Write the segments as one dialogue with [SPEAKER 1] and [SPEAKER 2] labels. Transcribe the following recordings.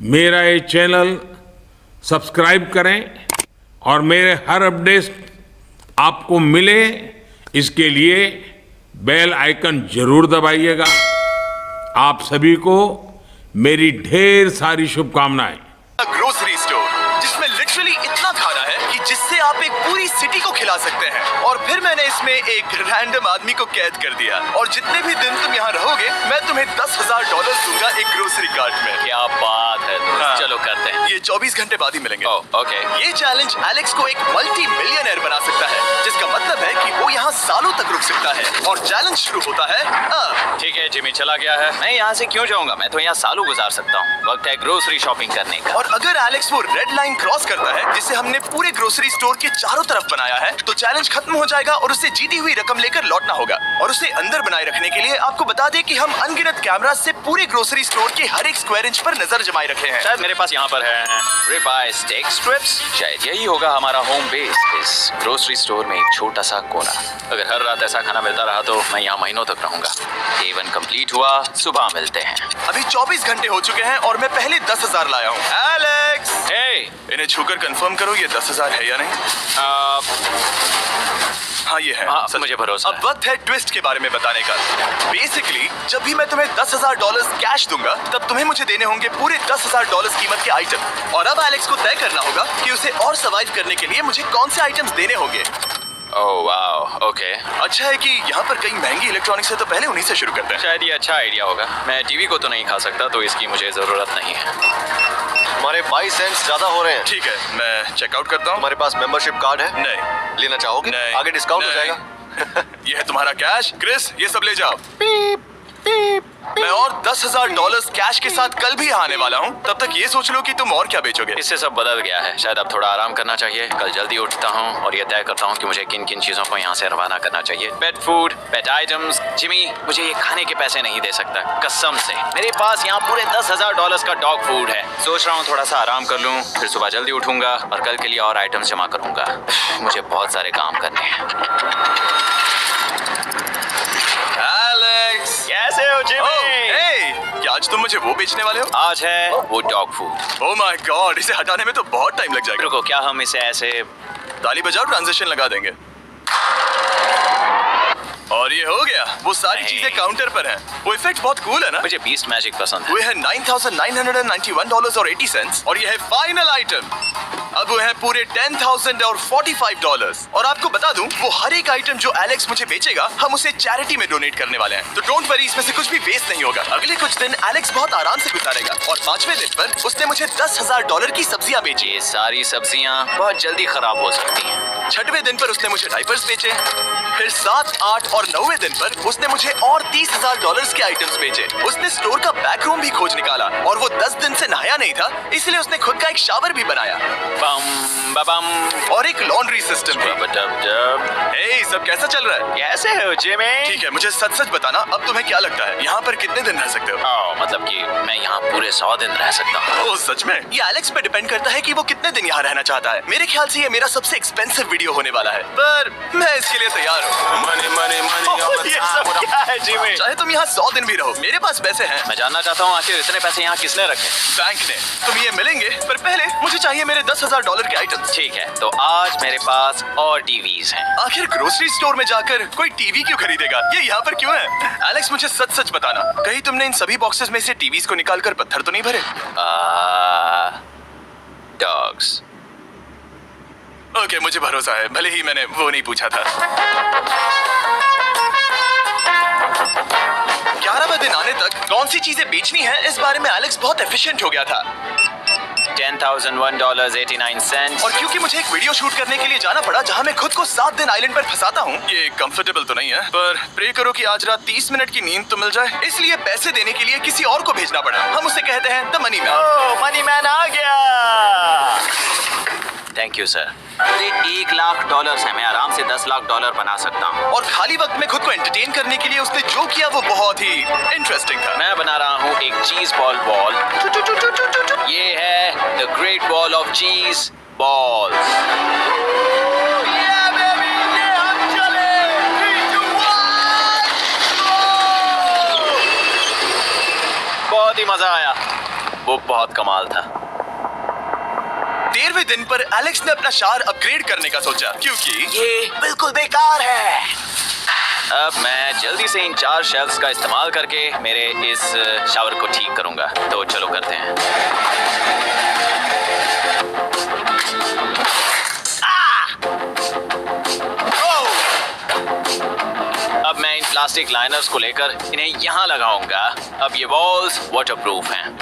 [SPEAKER 1] मेरा ये channel subscribe करें और मेरे हर अपडेट आपको मिले, इसके लिए बेल आइकन जरूर दबाइएगा। आप सभी को मेरी ढेर सारी शुभकामनाएं।
[SPEAKER 2] ग्रोसरी स्टोर जिसमें लिटरली इतना खाना है कि जिससे आप एक पूरी सिटी को खिला सकते हैं। और फिर मैंने इसमें एक रैंडम आदमी को कैद कर दिया, और जितने भी दिन तुम यहाँ रहोगे मैं तुम्हें $10,000 दूंगा एक ग्रोसरी कार्ट में।
[SPEAKER 3] क्या बात है दोस्त।
[SPEAKER 2] हाँ।
[SPEAKER 3] चलो करते हैं।
[SPEAKER 2] ये 24 घंटे बाद ही मिलेंगे।
[SPEAKER 3] ओके।
[SPEAKER 2] ये चैलेंज एलेक्स को एक मल्टी मिलियनर बना सकता है, जिसका मतलब है कि वो यहाँ सालों तक रुक सकता है। और चैलेंज शुरू होता है अब।
[SPEAKER 3] ठीक है, जिमी चला गया है। मैं यहाँ से क्यों जाऊँगा, मैं तो यहाँ सालों गुजार सकता हूँ। वक्त है ग्रोसरी शॉपिंग करने का।
[SPEAKER 2] और अगर एलेक्स वो रेड लाइन क्रॉस करता है जिसे हमने पूरे ग्रोसरी स्टोर के चारों तरफ बनाया है, तो चैलेंज खत्म हो जाएगा और उसे जीती हुई रकम लेकर लौटना होगा। और उसे अंदर बनाए रखने के लिए आपको बता दें कि हम अनगिनत कैमरा से पूरे ग्रोसरी स्टोर के हर एक स्क्वायर इंच पर नजर जमाए रखे हैं।
[SPEAKER 3] शायद मेरे पास यहाँ पर है रिबाई स्टेक स्ट्रिप्स। शायद यही होगा हमारा होम बेस, इस ग्रोसरी स्टोर में एक छोटा सा कोना। अगर हर रात ऐसा खाना मिलता रहा तो मैं यहाँ महीनों तक रहूंगा। डे 1 कंप्लीट हुआ, सुबह मिलते हैं।
[SPEAKER 2] अभी 24 घंटे हो चुके हैं और मैं पहले 10,000 लाया हूँ। एलेक्स,
[SPEAKER 3] हे,
[SPEAKER 2] इन्हें छूकर कंफर्म करो ये 10,000 है या नहीं। हाँ ये है।
[SPEAKER 3] हाँ,
[SPEAKER 2] सच।
[SPEAKER 3] मुझे भरोसा
[SPEAKER 2] अब
[SPEAKER 3] है।
[SPEAKER 2] वक्त है ट्विस्ट के बारे में बताने का। बेसिकली जब भी मैं तुम्हें $10,000 कैश दूंगा, तब तुम्हें मुझे देने होंगे पूरे $10,000 कीमत के आइटम। और अब एलेक्स को तय करना होगा कि उसे और सर्वाइव करने के लिए मुझे कौन से आइटम्स देने होंगे।
[SPEAKER 3] Oh wow, okay.
[SPEAKER 2] अच्छा है कि यहाँ पर कई महंगी इलेक्ट्रॉनिक्स है, तो पहले उन्हीं से शुरू करते हैं।
[SPEAKER 3] शायद ये अच्छा आइडिया होगा। मैं टीवी को तो नहीं खा सकता, तो इसकी मुझे जरूरत नहीं है।
[SPEAKER 4] हमारे 22 सेंट्स ज्यादा हो रहे हैं।
[SPEAKER 2] ठीक है, मैं चेकआउट करता हूँ।
[SPEAKER 4] तुम्हारे पास मेंबरशिप कार्ड है?
[SPEAKER 2] नहीं।
[SPEAKER 4] लेना चाहोगे?
[SPEAKER 2] नहीं।
[SPEAKER 4] आगे डिस्काउंट हो
[SPEAKER 2] नहीं।
[SPEAKER 4] जाएगा।
[SPEAKER 2] ये है तुम्हारा कैश। क्रिस, ये सब ले जाओ। मैं और $10,000 कैश के साथ कल भी आने वाला हूँ। तब तक ये सोच लो कि तुम और क्या बेचोगे।
[SPEAKER 3] इससे सब बदल गया है। शायद अब थोड़ा आराम करना चाहिए। कल जल्दी उठता हूँ और ये तय करता हूँ कि मुझे किन किन चीजों को यहाँ से रवाना करना चाहिए। पेट फूड, पेट आइटम्स। जिमी मुझे ये खाने के पैसे नहीं दे सकता, कसम से। मेरे पास यहाँ पूरे $10,000 का डॉग फूड है। सोच रहा हूँ थोड़ा सा आराम कर लूँ, फिर सुबह जल्दी उठूंगा और कल के लिए और आइटम्स जमा करूंगा। मुझे बहुत सारे काम करने हैं।
[SPEAKER 2] एलेक्स,
[SPEAKER 3] कैसे हो जिमी?
[SPEAKER 2] क्या आज तुम मुझे वो बेचने वाले हो?
[SPEAKER 3] आज है वो dog food.
[SPEAKER 2] Oh my God, इसे हटाने में तो बहुत टाइम लग जाएगा।
[SPEAKER 3] रुको, क्या हम इसे ऐसे
[SPEAKER 2] ताली बजाओ, ट्रांजैक्शन लगा देंगे। और ये हो गया। वो सारी
[SPEAKER 3] नहीं।
[SPEAKER 2] चीजें काउंटर पर हैं। वो इफेक्ट बहुत कूल है ना।
[SPEAKER 3] मुझे बीस्ट मैजिक पसंद है।
[SPEAKER 2] वो है $9,991.80 और ये है फाइनल आइटम। अब वो है पूरे $10,045 और आपको बता दूं, वो हर एक आइटम जो एलेक्स मुझे बेचेगा, हम उसे चैरिटी में डोनेट करने वाले हैं। तो डोंट वरी, इसमें से कुछ भी वेस्ट नहीं होगा। अगले कुछ दिन एलेक्स बहुत आराम से गुजारेगा और 5वें दिन पर उसने मुझे $10,000 की सब्जियां बेची।
[SPEAKER 3] ये सारी सब्जियां बहुत जल्दी खराब हो सकती हैं।
[SPEAKER 2] 6वें दिन पर उसने मुझे डायपर्स बेचे। फिर 7, 8 और 9वें दिन पर उसने मुझे और $30,000 के आइटम्स बेचे। उसने स्टोर का बैक रूम भी खोज निकाला और वो 10 दिन से नहाया नहीं था, इसलिए उसने खुद का एक शावर भी बनाया
[SPEAKER 3] बम बम
[SPEAKER 2] और एक लॉन्ड्री सिस्टम भी।
[SPEAKER 3] बम।
[SPEAKER 2] हे, सब कैसा चल रहा है?
[SPEAKER 3] कैसे हो जिमी?
[SPEAKER 2] ठीक है, मुझे सच सच बताना, अब तुम्हें क्या लगता है यहाँ पर कितने दिन रह सकते हो?
[SPEAKER 3] मतलब कि मैं यहाँ पूरे 100 दिन रह सकता हूँ।
[SPEAKER 2] ओह सच में? ये एलेक्स पे डिपेंड करता है कि वो कितने दिन यहाँ रहना चाहता है। मेरे ख्याल से ये मेरा सबसे एक्सपेंसिव वीडियो होने वाला है, पर मैं इसके लिए तैयार हूँ।
[SPEAKER 3] ये सब क्या है जिमी?
[SPEAKER 2] चाहे तुम यहाँ 100 दिन भी रहो, मेरे पास पैसे हैं।
[SPEAKER 3] मैं जानना चाहता हूँ आखिर इतने पैसे यहाँ किसने रखे?
[SPEAKER 2] बैंक ने। तुम ये मिलेंगे, पर पहले मुझे चाहिए मेरे $10,000 के आइटम्स।
[SPEAKER 3] ठीक है, तो आज मेरे पास और टीवीज हैं।
[SPEAKER 2] आखिर ग्रोसरी स्टोर में जाकर कोई टीवी क्यों खरीदेगा? ये यहाँ पर क्यों है? एलेक्स, मुझे सच सच बताना, कहीं तुमने इन सभी बॉक्सेस में से टीवीज को निकालकर पत्थर तो नहीं भरे?
[SPEAKER 3] डॉग्स।
[SPEAKER 2] ओके, मुझे भरोसा है, भले ही मैंने वो नहीं पूछा था। 11वें दिन आने तक कौन सी चीजें बेचनी है, इस बारे में एलेक्स बहुत एफिशिएंट हो गया था।
[SPEAKER 3] $10,001.89।
[SPEAKER 2] और क्योंकि मुझे एक वीडियो शूट करने के लिए जाना पड़ा जहां मैं खुद को 7 दिन आइलैंड पर फंसाता हूं, ये कंफर्टेबल तो नहीं है, पर प्रे करो कि आज रात 30 मिनट की नींद तो मिल जाए। इसलिए पैसे देने के लिए किसी और को भेजना पड़ा। हम उसे कहते हैं the money man.
[SPEAKER 3] Oh, money man आ गया। Thank you sir. मुझे $1,00,000 है, मैं आराम से $10,00,000 बना सकता हूँ।
[SPEAKER 2] और खाली वक्त में खुद को एंटरटेन करने के लिए उसने जो किया वो बहुत ही इंटरेस्टिंग था।
[SPEAKER 3] मैं बना रहा हूँ एक चीज बॉल बॉल। ये है द ग्रेट बॉल ऑफ चीज बॉल्स। बहुत ही मजा आया। वो बहुत कमाल था।
[SPEAKER 2] 13वें दिन पर एलेक्स ने अपना शावर अपग्रेड करने का सोचा क्योंकि
[SPEAKER 3] ये बिल्कुल बेकार है। अब मैं जल्दी से इन 4 शेल्फ्स का इस्तेमाल करके मेरे इस शावर को ठीक करूंगा। तो चलो करते हैं। अब मैं इन प्लास्टिक लाइनर्स को लेकर इन्हें यहाँ लगाऊंगा। अब ये वॉल्स वाटरप्रूफ हैं।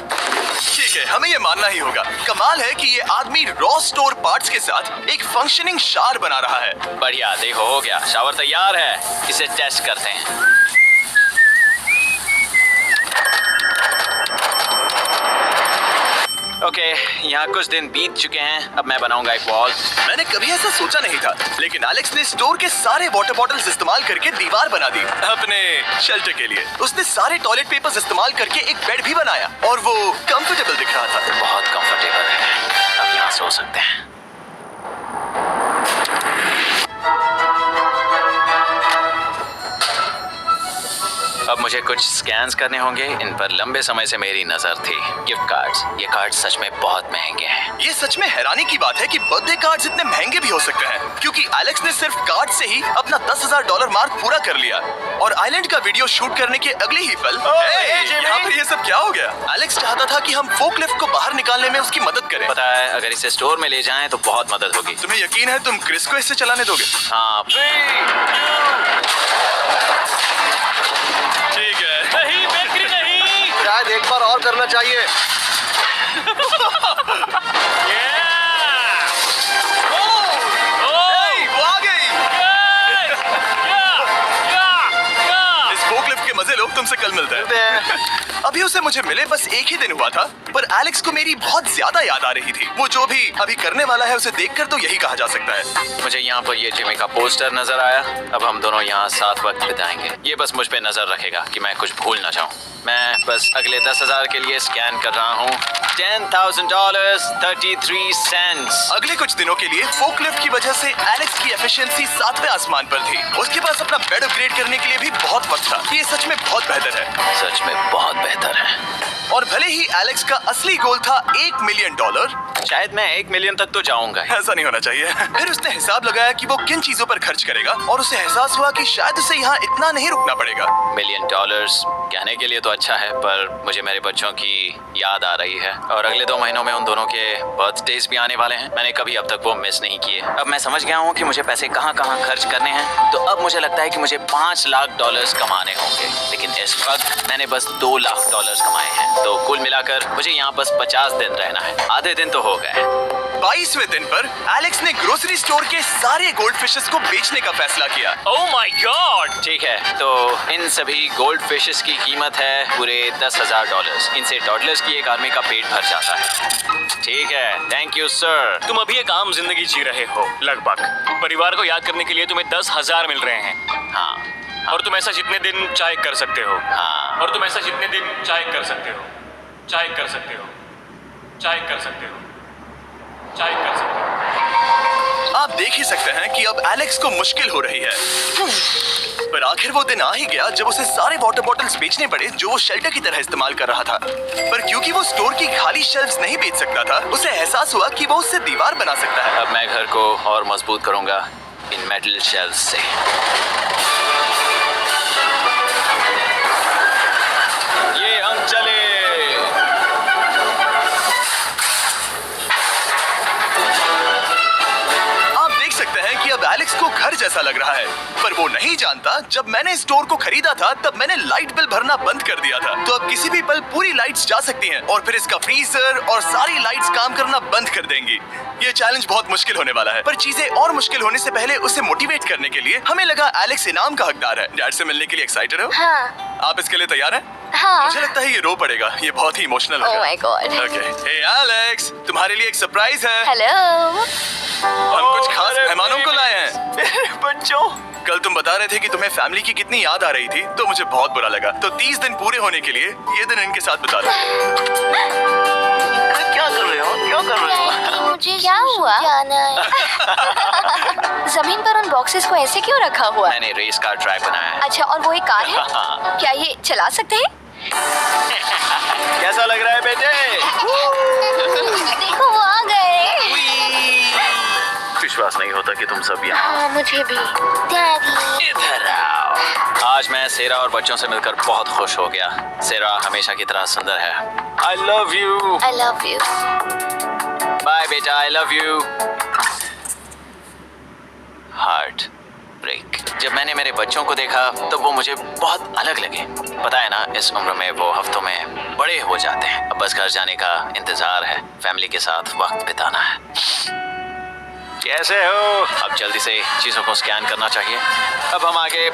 [SPEAKER 2] ठीक है, हमें ये मानना ही होगा। कमाल है कि ये आदमी रॉ स्टोर पार्ट्स के साथ एक फंक्शनिंग शावर बना रहा है।
[SPEAKER 3] बढ़िया, देखो हो गया, शावर तैयार है। इसे टेस्ट करते हैं। ओके, यहाँ कुछ दिन बीत चुके हैं। अब मैं बनाऊंगा एक वॉल।
[SPEAKER 2] मैंने कभी ऐसा सोचा नहीं था, लेकिन एलेक्स ने स्टोर के सारे वाटर बॉटल्स इस्तेमाल करके दीवार बना दी अपने शेल्टर के लिए। उसने सारे टॉयलेट पेपर्स इस्तेमाल करके एक बेड भी बनाया और वो कंफर्टेबल दिख रहा था।
[SPEAKER 3] बहुत कंफर्टेबल है। अब यहाँ सो सकते हैं। अब मुझे कुछ स्कैन्स करने होंगे। इन पर लंबे समय से मेरी नजर थी। गिफ्ट कार्ड्स, ये कार्ड सच में बहुत महंगे हैं।
[SPEAKER 2] ये सच में हैरानी की बात है कि बर्थडे कार्ड्स इतने महंगे भी हो सकते हैं, क्योंकि एलेक्स ने सिर्फ कार्ड से ही अपना $10,000 मार्क पूरा कर लिया। और आइलैंड का वीडियो शूट करने के अगले ही पल यहाँ पर ये सब क्या हो गया? एलेक्स चाहता था कि हम फोकलिफ्ट को बाहर निकालने में उसकी मदद करें।
[SPEAKER 3] पता है, अगर इसे स्टोर में ले जाएं तो बहुत मदद होगी।
[SPEAKER 2] तुम्हें यकीन है तुम क्रिस को इससे चलाने दोगे?
[SPEAKER 3] हाँ।
[SPEAKER 2] ठीक है।
[SPEAKER 3] नहीं, बेकरी नहीं।
[SPEAKER 4] शायद एक बार और करना चाहिए।
[SPEAKER 2] वो आ गई। इस फोकलिफ्ट के मजे लो, तुमसे कल मिलते हैं। अभी उसे मुझे मिले बस एक ही दिन हुआ था, पर एलेक्स को मेरी बहुत ज्यादा याद आ रही थी। वो जो भी अभी करने वाला है उसे देखकर तो यही कहा जा सकता है।
[SPEAKER 3] मुझे यहाँ पर ये जिमी का पोस्टर नजर आया। अब हम दोनों यहाँ साथ वक्त बिताएंगे। ये बस मुझ पे नजर रखेगा कि मैं कुछ भूल ना जाऊँ। मैं बस अगले 10,000 के लिए स्कैन कर रहा हूँ। $10,000 33 सेंट्स।
[SPEAKER 2] अगले कुछ दिनों के लिए फोकलिफ्ट की वजह से एलेक्स की एफिशिएंसी 7वें आसमान पर थी। उसके पास अपना बेड अपग्रेड करने के लिए भी बहुत वक्त था। ये सच में बहुत बेहतर है।
[SPEAKER 3] सच में बहुत बेहतर है।
[SPEAKER 2] और भले ही एलेक्स का असली गोल था $1 मिलियन,
[SPEAKER 3] शायद मैं 1 मिलियन तक तो जाऊंगा।
[SPEAKER 2] ऐसा नहीं होना चाहिए। फिर उसने हिसाब लगाया कि वो किन चीजों पर खर्च करेगा और उसे एहसास हुआ कि शायद उसे यहाँ इतना नहीं रुकना पड़ेगा।
[SPEAKER 3] $1 मिलियन कहने के लिए तो अच्छा है, पर मुझे मेरे बच्चों की याद आ रही है। और अगले 2 महीनों में उन दोनों के बर्थडेज भी आने वाले हैं। मैंने कभी अब तक वो मिस नहीं किए। अब मैं समझ गया हूँ कि मुझे पैसे कहाँ कहाँ खर्च करने हैं। तो अब मुझे लगता है कि मुझे $5 लाख कमाने होंगे। लेकिन इस वक्त मैंने बस $2 लाख कमाए हैं। तो कुल मिलाकर मुझे यहाँ बस 50 दिन रहना है। आधे दिन तो हो गए।
[SPEAKER 2] 22वें दिन पर एलेक्स ने ग्रोसरी स्टोर के सारे गोल्ड फिशेस को बेचने का फैसला किया।
[SPEAKER 3] Oh my God! ठीक है, तो इन सभी गोल्ड फिशेस की कीमत है पूरे $10,000। इनसे टॉडलर्स की एक आर्मी का पेट भर जाता है। ठीक है, थैंक यू सर।
[SPEAKER 5] तुम अभी एक आम जिंदगी जी रहे हो लगभग। परिवार को याद करने के लिए तुम्हें 10,000 मिल रहे हैं।
[SPEAKER 3] हाँ,
[SPEAKER 5] और तुम ऐसा जितने दिन चाहे कर सकते हो।
[SPEAKER 3] हाँ।
[SPEAKER 5] और तुम ऐसा जितने दिन चाहे कर सकते हो। चाहे कर सकते हो। चाहे कर सकते हो। चाहे कर सकते हो।
[SPEAKER 2] आप देख ही सकते हैं कि अब एलेक्स को मुश्किल हो रही है। पर आखिर वो दिन आ ही गया जब उसे सारे वाटर बॉटल्स बेचने पड़े जो वो शेल्टर की तरह इस्तेमाल कर रहा था। पर क्योंकि वो स्टोर की खाली शेल्फ्स नहीं बेच सकता था, उसे एहसास हुआ कि वो उससे दीवार बना सकता है।
[SPEAKER 3] अब मैं घर को और मजबूत करूंगा इन मेटल शेल्फ्स से। ये हम चले।
[SPEAKER 2] आप देख सकते हैं कि अब एलेक्स को घर जैसा लग रहा है, पर वो नहीं जानता जब मैंने स्टोर को खरीदा था तब मैंने लाइट बिल भरना बंद कर दिया था। तो अब किसी भी पल पूरी लाइट्स जा सकती हैं और फिर इसका फ्रीजर और सारी लाइट्स काम करना बंद कर देंगी। ये चैलेंज बहुत मुश्किल होने वाला है, पर चीजें और मुश्किल होने से पहले उसे मोटिवेट करने के लिए हमें लगा एलेक्स इनाम का हकदार है। डैड से मिलने के लिए एक्साइटेड हो?
[SPEAKER 6] हाँ।
[SPEAKER 2] आप इसके लिए तैयार हैं?
[SPEAKER 6] हाँ।
[SPEAKER 2] मुझे लगता है ये रो पड़ेगा। ये बहुत ही इमोशनल
[SPEAKER 6] Oh
[SPEAKER 2] है।
[SPEAKER 6] my God.
[SPEAKER 2] Okay, hey Alex, तुम्हारे लिए एक सरप्राइज है।
[SPEAKER 6] हेलो।
[SPEAKER 2] हम कुछ खास मेहमानों को लाए हैं।
[SPEAKER 3] बच्चों,
[SPEAKER 2] कल तुम बता रहे थे कि तुम्हें फैमिली की कितनी याद आ रही थी, तो मुझे बहुत बुरा लगा। तो 30 दिन पूरे होने के लिए ये दिन इनके साथ बिता लो।
[SPEAKER 3] क्या कर रहे हो? क्या कर रहे हो?
[SPEAKER 6] मुझे क्या हुआ? जाना है। जमीन पर उन बॉक्सेस को ऐसे क्यों रखा हुआ है?
[SPEAKER 3] मैंने रेस कार ट्रैक बनाया है।
[SPEAKER 6] अच्छा, और वो एक कार है? क्या ये चला सकते हैं?
[SPEAKER 3] कैसा लग रहा है बेटे?
[SPEAKER 6] देखो वो आ गए।
[SPEAKER 3] विश्वास नहीं होता कि तुम सब यहाँ।
[SPEAKER 6] हाँ मुझे भी। डैडी।
[SPEAKER 3] इधर आओ। आज मैं सेरा और बच्चों से मिलकर बहुत खुश हो गया। सेरा हमेशा की तरह सुंदर है। I love you।
[SPEAKER 6] I love you।
[SPEAKER 3] Bye बेटा, I love you। Heartbreak. जब मैंने मेरे बच्चों को देखा तो वो मुझे बहुत अलग लगे। पता है ना, इस उम्र में वो हफ्तों में बड़े हो जाते हैं। अब बस घर जाने का इंतजार है, फैमिली के साथ वक्त बिताना है। कैसे हो? अब जल्दी से चीजों को स्कैन करना चाहिए। अब हम आगे।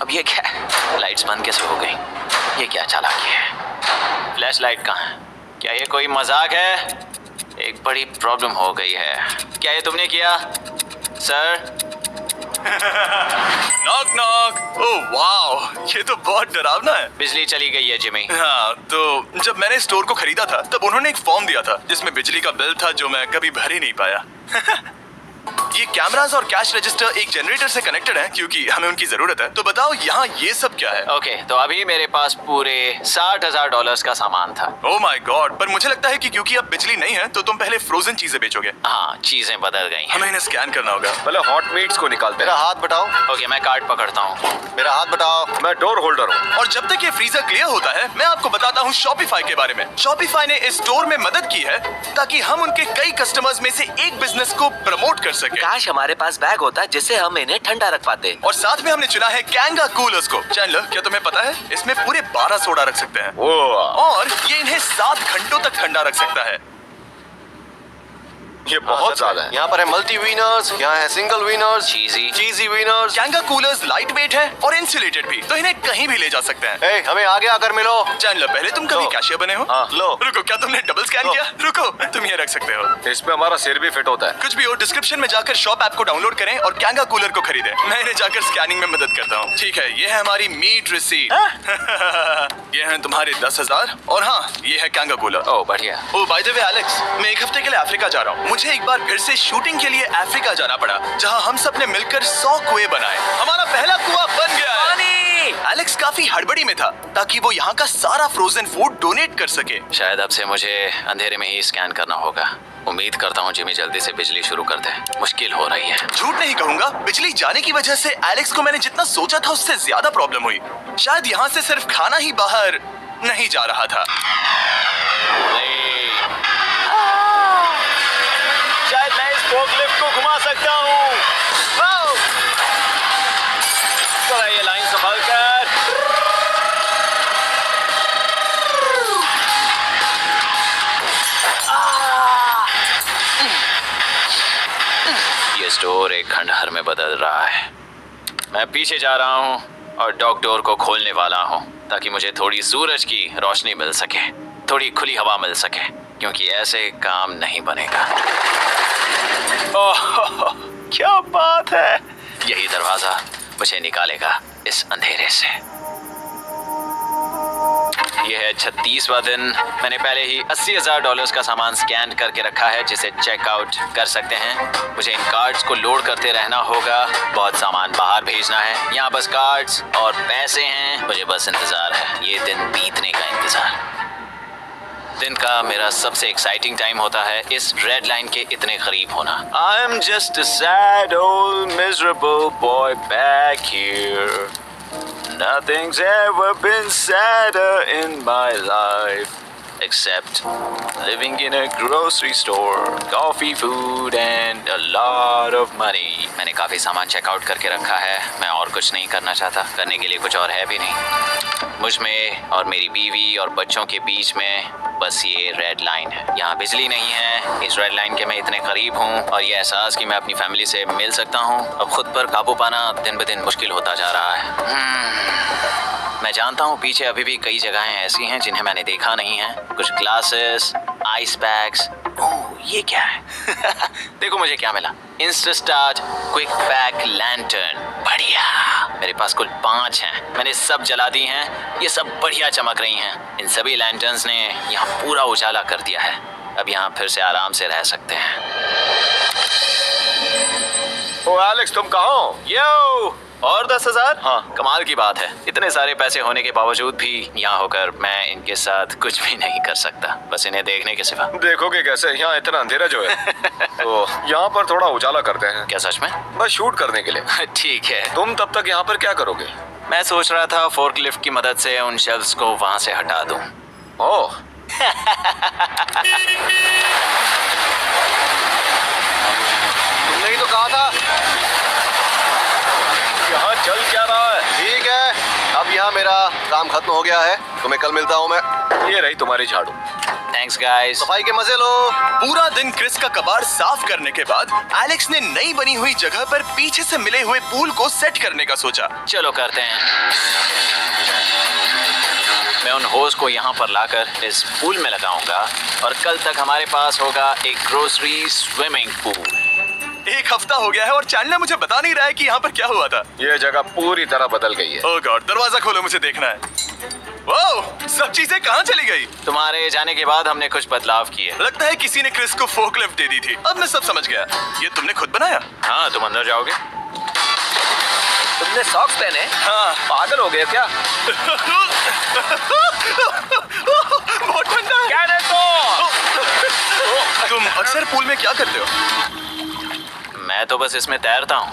[SPEAKER 3] अब ये क्या? लाइट्स बंद कैसे हो गई? ये क्या चालाकी है? फ्लैश लाइट कहाँ है? क्या ये कोई मजाक है? एक बड़ी प्रॉब्लम हो गई है। क्या ये तुमने किया sir?
[SPEAKER 2] Knock knock. Oh wow, ये तो बहुत डरावना है।
[SPEAKER 3] बिजली चली गई है जिमी।
[SPEAKER 2] हाँ, तो जब मैंने स्टोर को खरीदा था तब उन्होंने एक फॉर्म दिया था जिसमें बिजली का बिल था जो मैं कभी भर ही नहीं पाया। ये कैमरास और कैश रजिस्टर एक जनरेटर से कनेक्टेड है क्योंकि हमें उनकी जरूरत है। तो बताओ यहाँ ये सब क्या है?
[SPEAKER 3] ओके, तो अभी मेरे पास पूरे $60,000 का सामान था।
[SPEAKER 2] ओह माय गॉड, पर मुझे लगता है कि क्योंकि अब बिजली नहीं है तो तुम पहले फ्रोजन चीजें बेचोगे।
[SPEAKER 3] हाँ, चीजें बदल गई हैं।
[SPEAKER 2] हमें इन्हें स्कैन करना होगा।
[SPEAKER 4] पहले हॉट मीट्स को निकालते
[SPEAKER 5] मेरा
[SPEAKER 4] हैं।
[SPEAKER 5] हाथ बटाओ।
[SPEAKER 3] ओके, मैं कार्ड पकड़ता हूँ।
[SPEAKER 5] मेरा हाथ बटाओ।
[SPEAKER 4] मैं डोर होल्डर हूँ।
[SPEAKER 2] और जब तक ये फ्रीजर क्लियर होता है मैं आपको बताता हूँ शॉपिफाई के बारे में। शॉपिफाई ने इस स्टोर में मदद की है ताकि हम उनके कई कस्टमर्स में से एक बिजनेस को प्रमोट कर सके।
[SPEAKER 7] काश हमारे पास बैग होता जिससे हम इन्हें ठंडा रख पाते।
[SPEAKER 2] और साथ में हमने चुना है कैंगा कूलर्स को। चैनलर, क्या तुम्हें पता है इसमें पूरे 12 सोडा रख सकते हैं और ये इन्हें 7 घंटों तक ठंडा रख सकता है।
[SPEAKER 4] ये बहुत ज्यादा है।
[SPEAKER 5] यहाँ पर है मल्टी विनर्स, यहाँ है single winners, cheesy winners.
[SPEAKER 2] Kanga coolers lightweight है और इंसुलेटेड भी, तो इन्हें कहीं भी ले जा सकते हैं।
[SPEAKER 5] ए, हमें आगे आकर मिलो।
[SPEAKER 2] चैनलर, पहले तुम कभी
[SPEAKER 5] लो।
[SPEAKER 2] कैशियर बने हो?
[SPEAKER 5] हाँ, लो।
[SPEAKER 2] रुको, क्या तुमने डबल स्कैन
[SPEAKER 5] लो।
[SPEAKER 2] किया? रुको, तुम ये रख सकते हो।
[SPEAKER 4] इसमें हमारा सिर भी फिट होता है।
[SPEAKER 2] कुछ भी हो, डिस्क्रिप्शन में जाकर शॉप ऐप को डाउनलोड करें और कैंगा कूलर को खरीदें। मैं इन्हें जाकर स्कैनिंग में मदद करता हूँ। ठीक है, ये है हमारी मीट रिसीट। ये है तुम्हारे 10,000 और हाँ, ये है कैंगा कूलर।
[SPEAKER 3] ओह बढ़िया।
[SPEAKER 2] ओ बाय द वे एलेक्स, मैं एक हफ्ते के लिए अफ्रीका जा रहा हूँ। मुझे एक बार फिर से शूटिंग के लिए अफ्रीका जाना पड़ा जहाँ हम सब ने मिलकर 100 कुएं बनाए। हमारा पहला कुआं बन गया है। एलेक्स काफी हड़बड़ी में था ताकि वो यहाँ का सारा फ्रोजन फूड डोनेट कर सके।
[SPEAKER 3] शायद अब से मुझे अंधेरे में ही स्कैन करना होगा। उम्मीद करता हूँ जिमी जल्दी से बिजली शुरू कर दे। मुश्किल हो रही है।
[SPEAKER 2] झूठ नहीं कहूंगा, बिजली जाने की वजह से एलेक्स को मैंने जितना सोचा था उससे ज्यादा प्रॉब्लम हुई। शायद यहाँ से सिर्फ खाना ही बाहर नहीं जा रहा था।
[SPEAKER 3] शायद मैं इस फोकलिफ्ट को घुमा सकता हूँ। थोड़ा ये लाइन संभाल कर। ये स्टोर एक खंडहर में बदल रहा है। मैं पीछे जा रहा हूँ और डॉग डोर को खोलने वाला हूँ ताकि मुझे थोड़ी सूरज की रोशनी मिल सके, थोड़ी खुली हवा मिल सके, क्योंकि ऐसे काम नहीं बनेगा। ओह, क्या बात है! यही दरवाजा मुझे निकालेगा इस अंधेरे से। यह है 36वां दिन। मैंने पहले ही $80,000 का सामान स्कैन करके रखा है जिसे चेकआउट कर सकते हैं। मुझे इन कार्ड्स को लोड करते रहना होगा। बहुत सामान बाहर भेजना है। यहाँ बस कार्ड्स और पैसे हैं। मुझे बस इंतजार है, ये दिन बीतने का इंतजार। दिन का मेरा सबसे एक्साइटिंग टाइम होता है इस रेड लाइन के इतने करीब होना। I am just a sad old miserable boy back here. Nothing's ever been sadder in my life except living in a grocery store, coffee, food and a lot of money. मैंने काफी सामान checkout करके रखा है। मैं और कुछ नहीं करना चाहता। करने के लिए कुछ और है भी नहीं। मुझ में और मेरी बीवी और बच्चों के बीच में बस ये रेड लाइन है। यहाँ बिजली नहीं है। इस रेड लाइन के मैं इतने करीब हूँ और ये एहसास कि मैं अपनी फैमिली से मिल सकता हूँ अब खुद पर काबू पाना दिन ब दिन मुश्किल होता जा रहा है। मैं जानता हूँ पीछे अभी भी कई जगहें ऐसी हैं जिन्हें मैंने देखा नहीं है। कुछ ग्लासेस, आइस पैक्स। ओह, ये क्या है? देखो मुझे क्या मिला। Insta start quick pack lantern. बढ़िया। मेरे पास कुल 5 हैं। मैंने सब जला दी हैं। ये सब बढ़िया चमक रही हैं। इन सभी लैंटर्न्स ने यहाँ पूरा उजाला कर दिया है। अब यहाँ फिर से आराम से रह सकते हैं।
[SPEAKER 4] ओ एलेक्स, तुम कहाँ हो?
[SPEAKER 3] यो, और 10,000?
[SPEAKER 4] हाँ।
[SPEAKER 3] कमाल की बात है, इतने सारे पैसे होने के बावजूद भी यहाँ होकर मैं इनके साथ कुछ भी नहीं कर सकता, बस इन्हें देखने के सिवा।
[SPEAKER 4] देखोगे कैसे, यहाँ इतना अंधेरा जो है। तो यहाँ पर थोड़ा उजाला करते हैं,
[SPEAKER 3] क्या सच में?
[SPEAKER 4] बस शूट करने के लिए।
[SPEAKER 3] ठीक है।
[SPEAKER 4] तुम तब तक यहाँ पर क्या करोगे?
[SPEAKER 3] मैं सोच रहा था फोर्कलिफ्ट की मदद से उन शेल्फ्स को वहाँ से हटा दूं।
[SPEAKER 4] ओह, तुमने ही तो कहा था। यहाँ चल क्या रहा है?
[SPEAKER 8] ठीक है, अब यहाँ मेरा काम खत्म हो गया है, तुम्हें कल मिलता हूँ मैं।
[SPEAKER 4] ये रही तुम्हारी झाड़ू।
[SPEAKER 3] Thanks guys.
[SPEAKER 8] सफाई के मजे लो।
[SPEAKER 2] पूरा दिन क्रिस का कबाड़ साफ करने के बाद एलेक्स ने नई बनी हुई जगह पर पीछे से मिले हुए पूल को सेट करने का सोचा।
[SPEAKER 3] चलो करते हैं। मैं उन होज को यहाँ पर लाकर इस पूल में लगाऊंगा और कल तक हमारे पास होगा एक ग्रोसरी स्विमिंग पूल।
[SPEAKER 2] एक हफ्ता हो गया है और चैंडलर मुझे बता नहीं रहा है कि यहाँ पर क्या हुआ था।
[SPEAKER 4] ये जगह पूरी तरह बदल गई है।
[SPEAKER 2] ओह गॉड, दरवाजा खोलो, मुझे देखना है। ओह, सब चीजें कहाँ चली गई?
[SPEAKER 3] तुम्हारे जाने के बाद हमने कुछ बदलाव किए।
[SPEAKER 2] लगता है किसी ने क्रिस को फोर्कलिफ्ट दे दी थी। अब मैं सब समझ गया। ये तुमने खुद बनाया?
[SPEAKER 3] हाँ, तुम अंदर जाओगे?
[SPEAKER 7] तुमने सॉक्स पहने?
[SPEAKER 2] हाँ।
[SPEAKER 7] पागल हो गए क्या?
[SPEAKER 2] बहुत ठंडा है। तुम अक्सर पूल में क्या करते हो?
[SPEAKER 3] मैं तो बस इसमें तैरता हूँ।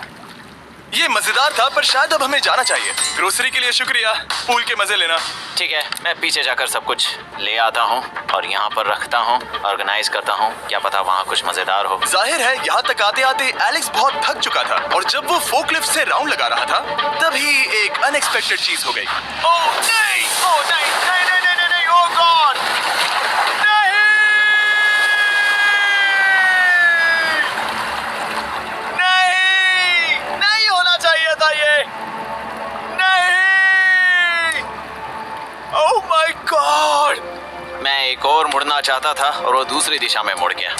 [SPEAKER 2] ये मजेदार था, पर शायद अब हमें जाना चाहिए। ग्रोसरी के लिए शुक्रिया, पूल के मजे लेना।
[SPEAKER 3] ठीक है, मैं पीछे जाकर सब कुछ ले आता हूँ और यहाँ पर रखता हूँ, ऑर्गेनाइज करता हूँ। क्या पता वहाँ कुछ मजेदार हो।
[SPEAKER 2] जाहिर है यहाँ तक आते आते एलेक्स बहुत थक चुका था और जब वो फोर्कलिफ्ट से राउंड लगा रहा था तभी एक अनएक्सपेक्टेड चीज हो गई। ओह नहीं, ओह नहीं, नहीं, नहीं, नहीं, नहीं, नहीं, ओह गॉड, नहीं, नहीं होना चाहिए था ये, नहीं, ओह माय गॉड।
[SPEAKER 3] मैं एक और मुड़ना चाहता था और वो दूसरी दिशा में मुड़ गया।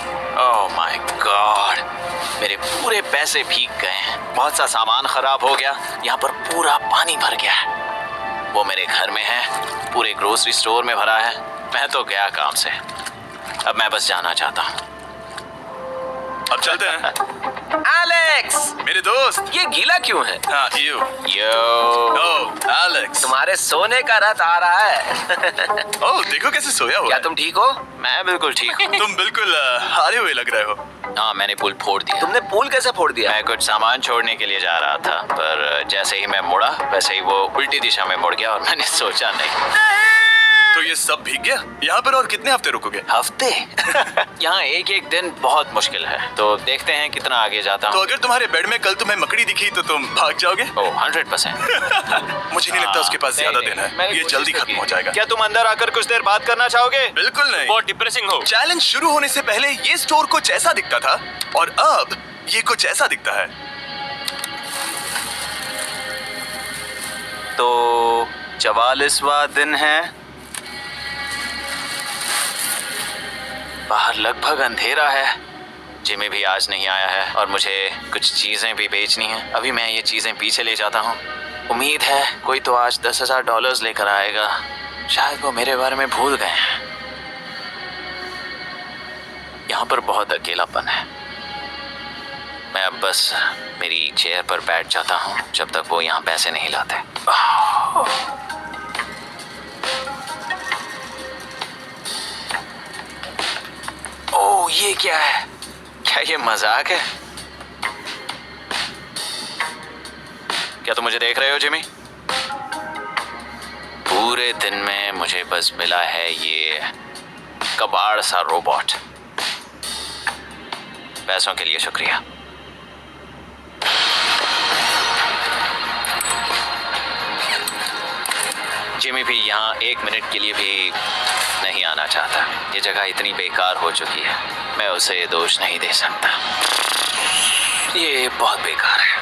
[SPEAKER 3] ओह माय गॉड, मेरे पूरे पैसे भीग गए हैं, बहुत सा सामान खराब हो गया, यहाँ पर पूरा पानी भर गया है। वो मेरे घर में है, पूरे ग्रोसरी स्टोर में भरा है। मैं तो गया काम से, अब मैं बस जाना चाहता हूँ।
[SPEAKER 2] अब चलते हैं।
[SPEAKER 7] एलेक्स,
[SPEAKER 2] मेरे दोस्त।
[SPEAKER 7] ये गीला क्यों है?
[SPEAKER 2] हाँ, यू।
[SPEAKER 3] यो,
[SPEAKER 2] ओह एलेक्स,
[SPEAKER 7] तुम्हारे सोने का रथ आ रहा है।
[SPEAKER 2] ओह देखो कैसे सोया हुआ
[SPEAKER 7] क्या
[SPEAKER 2] है।
[SPEAKER 7] तुम ठीक हो?
[SPEAKER 3] मैं बिल्कुल ठीक हूँ।
[SPEAKER 2] तुम बिल्कुल हारे हुए लग रहे हो।
[SPEAKER 3] हाँ, मैंने पुल फोड़ दिया।
[SPEAKER 7] तुमने पूल कैसे फोड़ दिया?
[SPEAKER 3] मैं कुछ सामान छोड़ने के लिए जा रहा था, पर जैसे ही मैं मुड़ा वैसे ही वो उल्टी दिशा में मुड़ गया और मैंने सोचा नहीं।
[SPEAKER 2] तो ये सब भीग गया। यहाँ पर और कितने हफ्ते रुकोगे?
[SPEAKER 3] हफ्ते? यहाँ एक एक दिन बहुत मुश्किल है, तो देखते हैं कितना आगे जाता
[SPEAKER 2] तो
[SPEAKER 3] हूँ।
[SPEAKER 2] अगर तुम्हारे बेड में कल तुम्हें मकड़ी दिखी तो तुम भाग जाओगे?
[SPEAKER 3] ओह 100%।
[SPEAKER 2] मुझे नहीं लगता उसके पास ज्यादा दिन है, ये जल्दी खत्म हो जाएगा।
[SPEAKER 3] क्या तुम अंदर आकर कुछ देर बात करना चाहोगे?
[SPEAKER 2] बिल्कुल नहीं।
[SPEAKER 5] बहुत डिप्रेसिंग हो।
[SPEAKER 2] चैलेंज शुरू होने से पहले ये स्टोर कुछ ऐसा दिखता था और अब ये कुछ ऐसा दिखता है।
[SPEAKER 3] तो 44वां दिन है, बाहर लगभग अंधेरा है। जिमी भी आज नहीं आया है और मुझे कुछ चीजें भी बेचनी हैं। अभी मैं ये चीजें पीछे ले जाता हूँ। उम्मीद है कोई तो आज $10,000 लेकर आएगा। शायद वो मेरे बारे में भूल गए हैं। यहाँ पर बहुत अकेलापन है। मैं अब बस मेरी चेयर पर बैठ जाता हूँ जब तक वो यहाँ पैसे नहीं लाते। ओह, ये क्या है? क्या ये मजाक है? क्या तुम मुझे देख रहे हो जिमी? पूरे दिन में मुझे बस मिला है ये कबाड़ सा रोबोट। पैसों के लिए शुक्रिया। जिमी भी यहाँ 1 मिनट के लिए भी नहीं आना चाहता। ये जगह इतनी बेकार हो चुकी है, मैं उसे दोष नहीं दे सकता। ये बहुत बेकार है।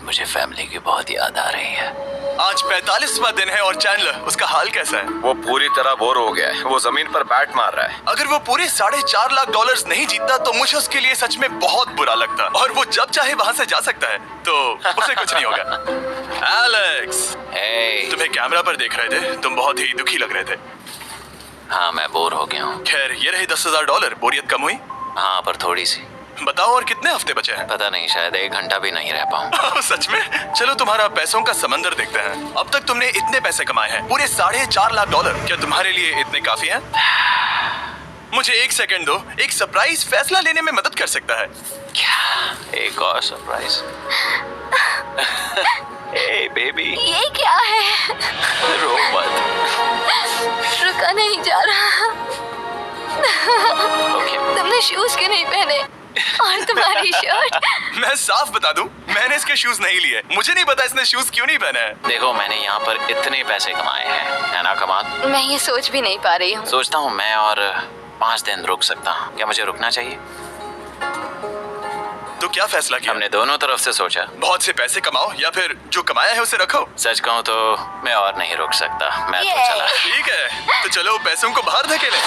[SPEAKER 3] मुझे फैमिली की बहुत याद आ रही है।
[SPEAKER 2] आज 45वां दिन है और चैंडलर उसका हाल कैसा है?
[SPEAKER 4] वो पूरी तरह बोर हो गया है। वो जमीन पर बैट मार रहा है।
[SPEAKER 2] अगर वो पूरे $4.5 लाख नहीं जीतता तो मुझे उसके लिए सच में बहुत बुरा लगता। और वो जब चाहे वहां से जा सकता है, तो उसे कुछ नहीं होगा। एलेक्स,
[SPEAKER 3] Hey,
[SPEAKER 2] तुम्हें कैमरा पर देख रहे थे, तुम बहुत ही दुखी लग रहे थे।
[SPEAKER 3] हाँ मैं बोर हो गया हूँ।
[SPEAKER 2] खैर, ये रहे $10,000। बोरियत कम हुई?
[SPEAKER 3] हाँ पर थोड़ी सी।
[SPEAKER 2] बताओ, और कितने हफ्ते बचे हैं?
[SPEAKER 3] पता नहीं, शायद 1 घंटा भी नहीं रह पाऊँ।
[SPEAKER 2] सच में? चलो तुम्हारा पैसों का समंदर देखते हैं। अब तक तुमने इतने पैसे कमाए हैं, पूरे $4.5 लाख। क्या तुम्हारे लिए इतने काफी हैं? मुझे 1 सेकंड दो, एक सरप्राइज फैसला लेने में मदद कर सकता है।
[SPEAKER 3] क्या? एक और सरप्राइज? Hey बेबी,
[SPEAKER 6] ये क्या है?
[SPEAKER 3] रो मत।
[SPEAKER 6] रुका नहीं जा रहा।
[SPEAKER 3] ओके।
[SPEAKER 6] तुमने शूज क्यों नहीं पहने? और तुम्हारी शर्ट?
[SPEAKER 2] मैं साफ बता दूं, मैंने इसके शूज नहीं लिए। मुझे नहीं पता इसने शूज क्यों नहीं पहने हैं।
[SPEAKER 3] देखो, मैंने यहाँ पर इतने पैसे कमाए हैं, है ना कमाल?
[SPEAKER 6] मैं ये सोच भी नहीं पा रही हूँ।
[SPEAKER 3] सोचता हूँ मैं और 5 दिन रुक सकता हूँ। क्या मुझे रुकना चाहिए?
[SPEAKER 2] तो क्या फैसला किया?
[SPEAKER 3] हमने दोनों तरफ से सोचा।
[SPEAKER 2] बहुत से पैसे कमाओ या फिर जो कमाया है उसे रखो।
[SPEAKER 3] सच कहूँ तो मैं और नहीं रुक सकता। मैं तो
[SPEAKER 6] ये।
[SPEAKER 3] चला।
[SPEAKER 2] ठीक है, तो चलो पैसों को बाहर धकेलें।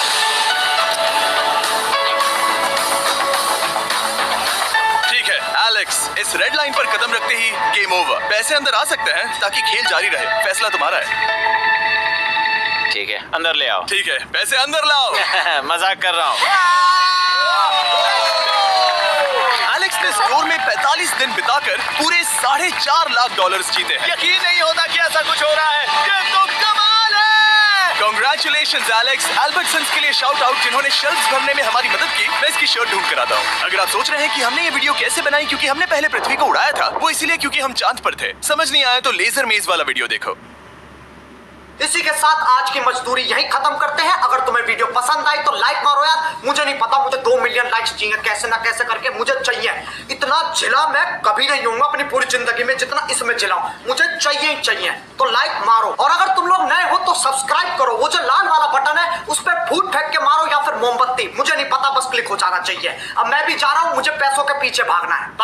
[SPEAKER 2] ठीक है एलेक्स, इस रेड लाइन पर कदम रखते ही गेम ओवर। पैसे अंदर आ सकते हैं ताकि खेल जारी रहे। फैसला तुम्हारा है।
[SPEAKER 3] ठीक है, अंदर ले आओ।
[SPEAKER 2] ठीक है, पैसे अंदर लाओ।
[SPEAKER 3] मजाक कर रहा हूँ।
[SPEAKER 2] एलेक्स ने स्टोर में 45 दिन बिताकर पूरे $4.5 लाख जीते हैं। यकीन नहीं होता कि ऐसा कुछ हो रहा है। ये तो कमाल है। Congratulations Alex. एल्बर्टसन्स के लिए शाउट आउट, जिन्होंने शेल्फ्स भरने में हमारी मदद की। मैं इसकी शर्ट ढूंढ कर आता हूँ। अगर आप सोच रहे हैं कि हमने ये वीडियो कैसे बनाई क्योंकि हमने पहले पृथ्वी को उड़ाया था, वो इसीलिए क्योंकि हम चांद पर थे। समझ नहीं आया तो लेजर मेज वाला वीडियो देखो।
[SPEAKER 9] इसी के साथ आज की मजदूरी यहीं खत्म करते हैं। अगर तुम्हें वीडियो पसंद आई तो लाइक मारो यार। मुझे नहीं पता, मुझे 2 मिलियन लाइक्स चाहिए, कैसे ना कैसे करके मुझे चाहिए। इतना झिला मैं कभी नहीं हूँ अपनी पूरी जिंदगी में जितना इसमें झिला हूं। मुझे चाहिए ही चाहिए। तो लाइक मारो, और अगर तुम लोग नए हो तो सब्सक्राइब करो। वो जो लाल वाला बटन है उस पर फूट फेंक के मारो या फिर मोमबत्ती, मुझे नहीं पता, बस क्लिक हो जाना चाहिए। अब मैं भी जा रहा हूँ, मुझे पैसों के पीछे भागना है।